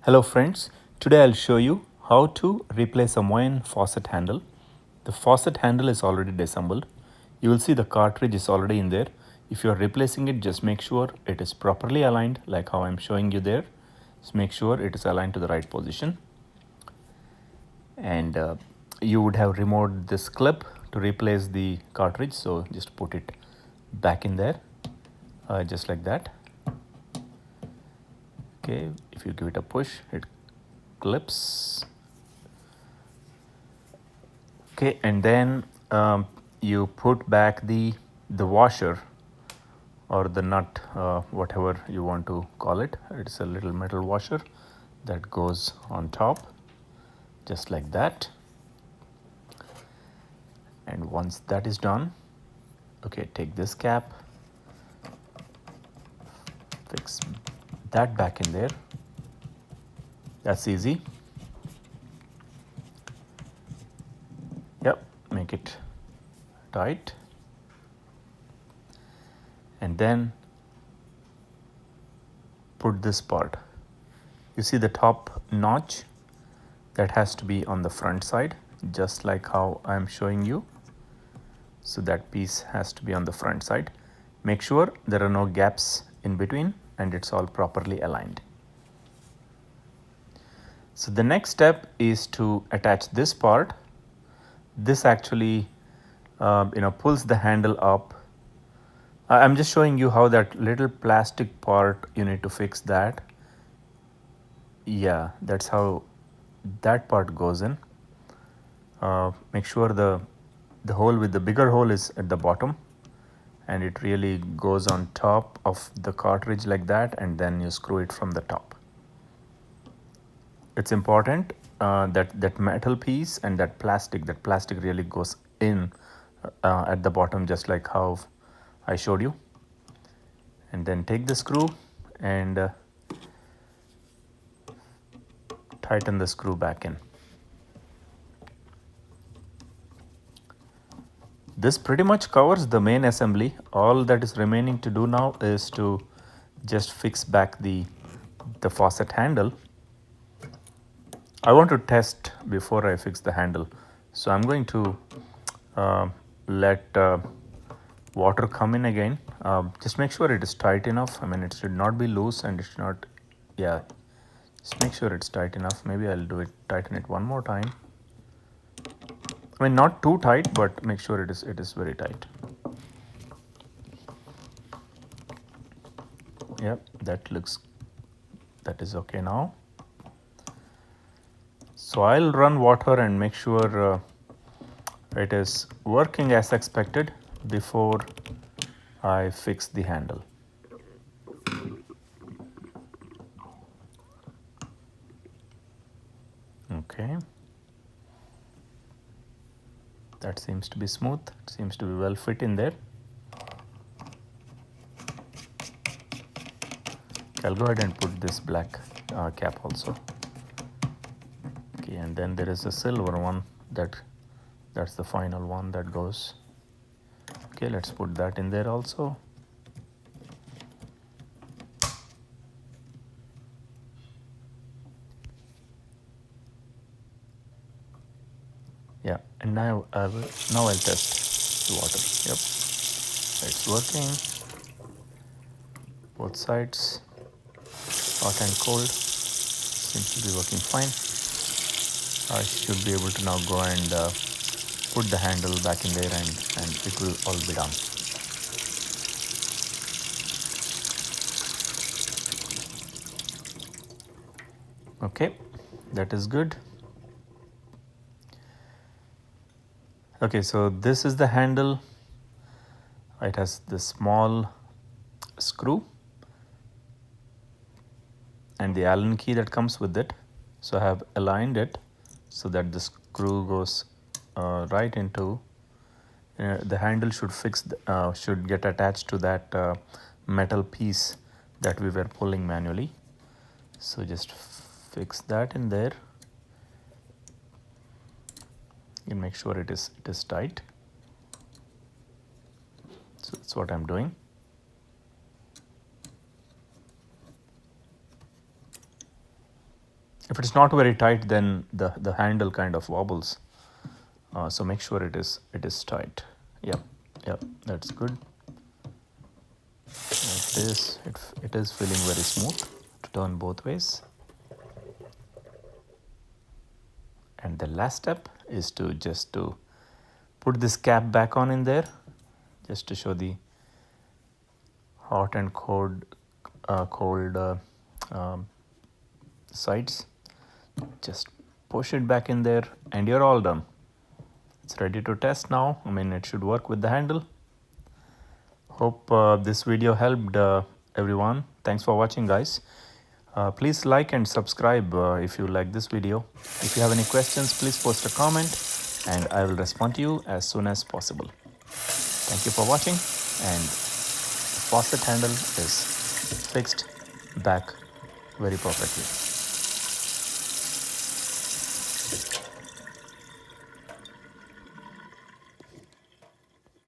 Hello friends, today I'll show you how to replace a Moen faucet handle. The faucet handle is already disassembled. You will see the cartridge is already in there. If you are replacing it, just make sure it is properly aligned like how I'm showing you there. Just make sure it is aligned to the right position. And you would have removed this clip to replace the cartridge, so just put it back in there just like that. Okay, if you give it a push, it clips. Okay, and then you put back the washer or the nut, whatever you want to call it. It's a little metal washer that goes on top, just like that. And once that is done, okay, take this cap, fix that back in there. That's easy. Yep, make it tight. And then put this part. You see the top notch? That has to be on the front side, just like how I'm showing you. So that piece has to be on the front side. Make sure there are no gaps in between and it's all properly aligned. So the next step is to attach this part. This actually pulls the handle up. I'm just showing you how that little plastic part, you need to fix that. Yeah, that's how that part goes in. Make sure the hole with the bigger hole is at the bottom and it really goes on top of the cartridge like that, and then you screw it from the top. It's important that metal piece and that plastic really goes in at the bottom, just like how I showed you. And then take the screw and tighten the screw back in. This pretty much covers the main assembly. All that is remaining to do now is to just fix back the faucet handle. I want to test before I fix the handle. So I'm going to let water come in again. Just make sure it is tight enough. I mean, it should not be loose and it should not, yeah. Just make sure it's tight enough. Maybe I'll tighten it one more time. I mean, not too tight, but make sure it is very tight. Yep, that is okay now. So I'll run water and make sure it is working as expected before I fix the handle. Okay. That seems to be smooth. It seems to be well fit in there. I'll go ahead and put this black cap also. Okay, and then there is a silver one that's the final one that goes. Okay, let's put that in there also. Yeah, and now I'll test the water. Yep, it's working. Both sides, hot and cold, seems to be working fine. I should be able to now go and put the handle back in there and it will all be done. Okay, that is good. Okay, so this is the handle. It has the small screw and the Allen key that comes with it. So I have aligned it so that the screw goes right into the handle should get attached to that metal piece that we were pulling manually. So just fix that in there and make sure it is tight. So that's what I'm doing. If it's not very tight, then the handle kind of wobbles. So make sure it is tight. Yep, yep, that's good. It is feeling very smooth to turn both ways. And the last step is to just to put this cap back on in there, just to show the hot and cold sides. Just push it back in there and you're all done. It's ready to test now. I mean, it should work with the handle. Hope this video helped everyone. Thanks for watching, guys. Please like and subscribe if you like this video. If you have any questions, please post a comment and I will respond to you as soon as possible. Thank you for watching, and the faucet handle is fixed back very perfectly.